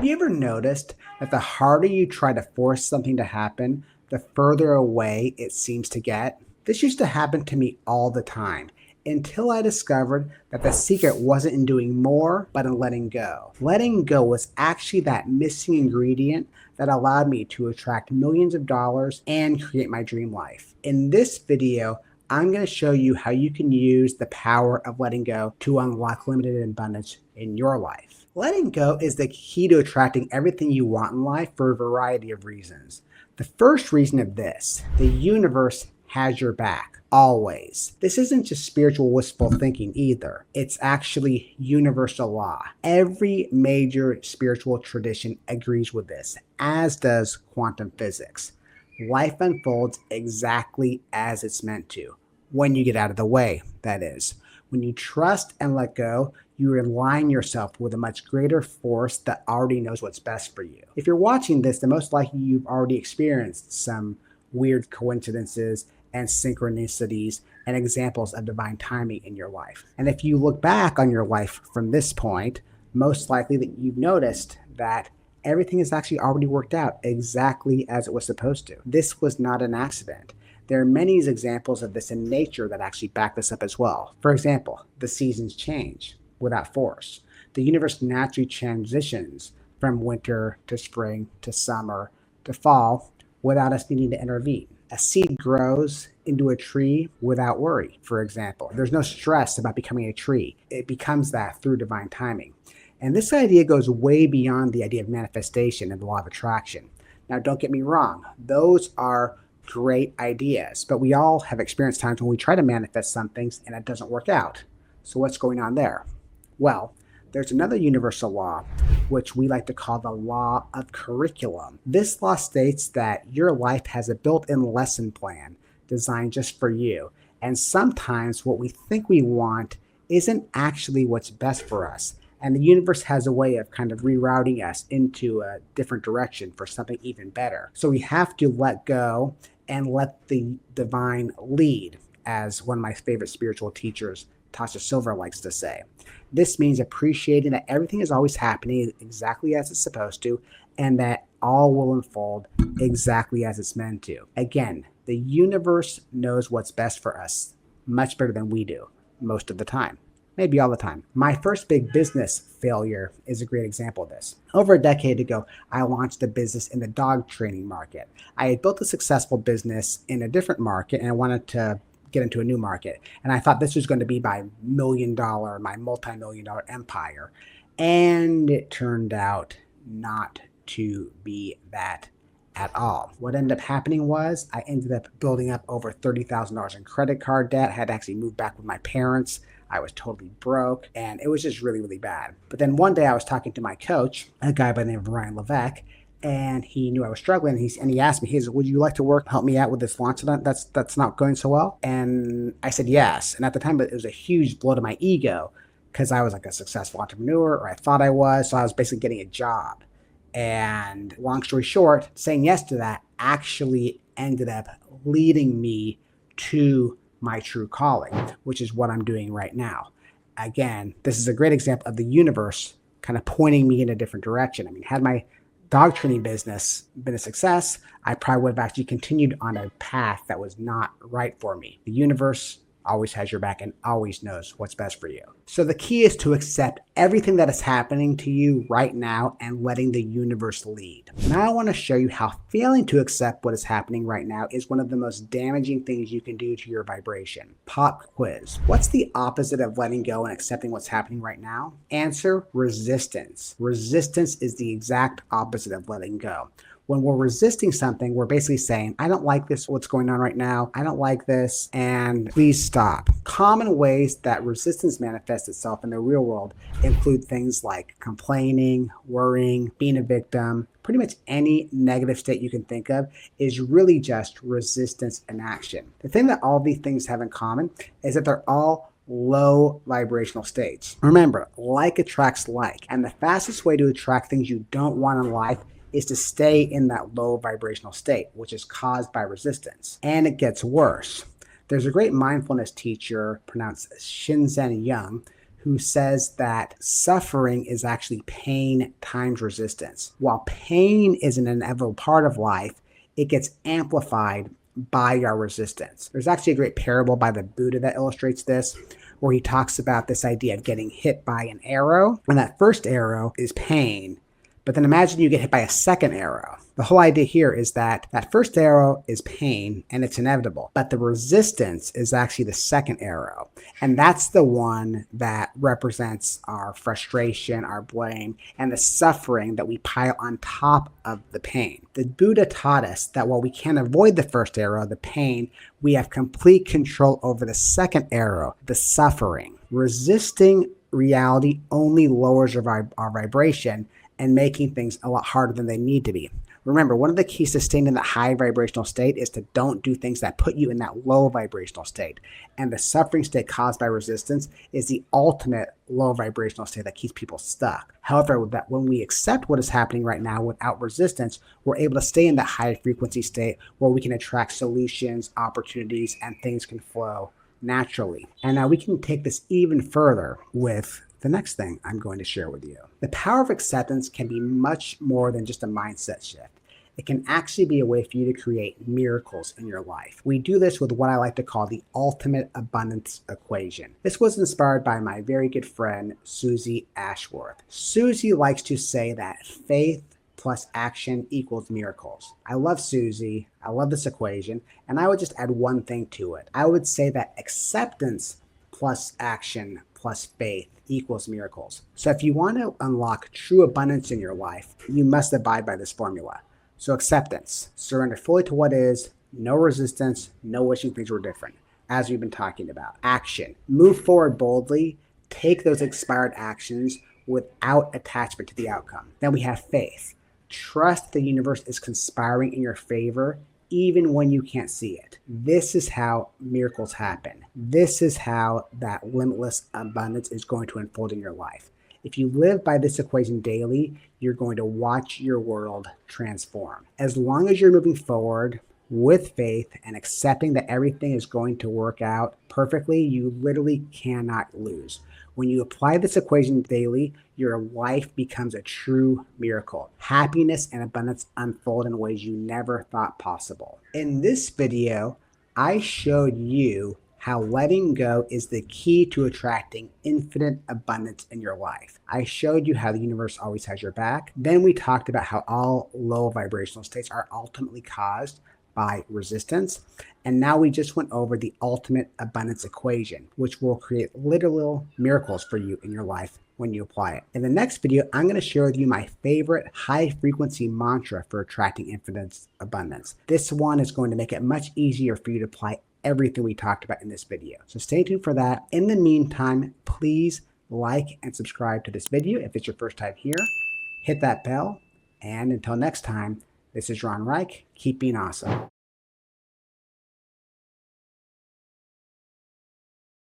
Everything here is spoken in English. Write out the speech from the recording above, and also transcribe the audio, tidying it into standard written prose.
you ever noticed that the harder you try to force something to happen, the further away it seems to get? This used to happen to me all the time until I discovered that the secret wasn't in doing more, but in letting go. Letting go was actually that missing ingredient that allowed me to attract millions of dollars and create my dream life. In this video, I'm going to show you how you can use the power of letting go to unlock limited abundance in your life. Letting go is the key to attracting everything you want in life for a variety of reasons. The first reason is this: the universe has your back, always. This isn't just spiritual wishful thinking either. It's actually universal law. Every major spiritual tradition agrees with this, as does quantum physics. Life unfolds exactly as it's meant to, when you get out of the way, that is. When you trust and let go, you align yourself with a much greater force that already knows what's best for you. If you're watching this, then most likely you've already experienced some weird coincidences and synchronicities and examples of divine timing in your life. And if you look back on your life from this point, most likely that you've noticed that everything is actually already worked out exactly as it was supposed to. This was not an accident. There are many examples of this in nature that actually back this up as well. For example, the seasons change without force. The universe naturally transitions from winter to spring to summer to fall without us needing to intervene. A seed grows into a tree without worry, for example. There's no stress about becoming a tree. It becomes that through divine timing. And this idea goes way beyond the idea of manifestation and the law of attraction. Now, don't get me wrong. Those are great ideas, but we all have experienced times when we try to manifest some things and it doesn't work out. So what's going on there? Well, there's another universal law, which we like to call the law of curriculum. This law states that your life has a built-in lesson plan designed just for you. And sometimes what we think we want isn't actually what's best for us. And the universe has a way of kind of rerouting us into a different direction for something even better. So we have to let go and let the divine lead, as one of my favorite spiritual teachers, Tasha Silver, likes to say. This means appreciating that everything is always happening exactly as it's supposed to, and that all will unfold exactly as it's meant to. Again, the universe knows what's best for us much better than we do most of the time. Maybe all the time. My first big business failure is a great example of this. Over a decade ago, I launched a business in the dog training market. I had built a successful business in a different market and I wanted to get into a new market. And I thought this was going to be my multi-million dollar empire. And it turned out not to be that at all. What ended up happening was I ended up building up over $30,000 in credit card debt. I had to actually move back with my parents. I was totally broke and it was just really, really bad. But then one day I was talking to my coach, a guy by the name of Ryan Levesque, and he knew I was struggling. And he asked me, he said, would you like to help me out with this launch that's not going so well? And I said, yes. And at the time, it was a huge blow to my ego because I was like a successful entrepreneur, or I thought I was. So I was basically getting a job. And long story short, saying yes to that actually ended up leading me to my true calling, which is what I'm doing right now. Again, this is a great example of the universe kind of pointing me in a different direction. I mean, had my dog training business been a success, I probably would have actually continued on a path that was not right for me. The universe always has your back and always knows what's best for you. So the key is to accept everything that is happening to you right now and letting the universe lead. Now I want to show you how failing to accept what is happening right now is one of the most damaging things you can do to your vibration. Pop quiz. What's the opposite of letting go and accepting what's happening right now? Answer: resistance. Resistance is the exact opposite of letting go. When we're resisting something, we're basically saying, I don't like this, what's going on right now. I don't like this, and please stop. Common ways that resistance manifests itself in the real world include things like complaining, worrying, being a victim. Pretty much any negative state you can think of is really just resistance in action. The thing that all these things have in common is that they're all low vibrational states. Remember, like attracts like, and the fastest way to attract things you don't want in life is to stay in that low vibrational state, which is caused by resistance. And it gets worse. There's a great mindfulness teacher pronounced Shinzen Young who says that suffering is actually pain times resistance. While pain is an inevitable part of life, it gets amplified by our resistance. There's actually a great parable by the Buddha that illustrates this, where he talks about this idea of getting hit by an arrow, and that first arrow is pain. But then imagine you get hit by a second arrow. The whole idea here is that that first arrow is pain and it's inevitable, but the resistance is actually the second arrow. And that's the one that represents our frustration, our blame, and the suffering that we pile on top of the pain. The Buddha taught us that while we can't avoid the first arrow, the pain, we have complete control over the second arrow, the suffering. Resisting reality only lowers our vibration and making things a lot harder than they need to be. Remember, one of the keys to staying in that high vibrational state is to don't do things that put you in that low vibrational state. And the suffering state caused by resistance is the ultimate low vibrational state that keeps people stuck. However, that when we accept what is happening right now without resistance, we're able to stay in that high frequency state where we can attract solutions, opportunities, and things can flow naturally. And now we can take this even further with the next thing I'm going to share with you. The power of acceptance can be much more than just a mindset shift. It can actually be a way for you to create miracles in your life. We do this with what I like to call the ultimate abundance equation. This was inspired by my very good friend, Susie Ashworth. Susie likes to say that faith plus action equals miracles. I love Susie. I love this equation. And I would just add one thing to it. I would say that acceptance plus action plus faith equals miracles. So if you want to unlock true abundance in your life, you must abide by this formula. So acceptance, surrender fully to what is, no resistance, no wishing things were different, as we've been talking about. Action, move forward boldly, take those inspired actions without attachment to the outcome. Then we have faith. Trust the universe is conspiring in your favor even when you can't see it. This is how miracles happen. This is how that limitless abundance is going to unfold in your life. If you live by this equation daily, you're going to watch your world transform. As long as you're moving forward with faith and accepting that everything is going to work out perfectly, you literally cannot lose. When you apply this equation daily, your life becomes a true miracle. Happiness and abundance unfold in ways you never thought possible. In this video, I showed you how letting go is the key to attracting infinite abundance in your life. I showed you how the universe always has your back. Then we talked about how all low vibrational states are ultimately caused by resistance. And now we just went over the ultimate abundance equation, which will create literal miracles for you in your life when you apply it. In the next video, I'm going to share with you my favorite high frequency mantra for attracting infinite abundance. This one is going to make it much easier for you to apply everything we talked about in this video. So stay tuned for that. In the meantime, please like and subscribe to this video if it's your first time here. Hit that bell. And until next time, this is Reich. Keep being awesome.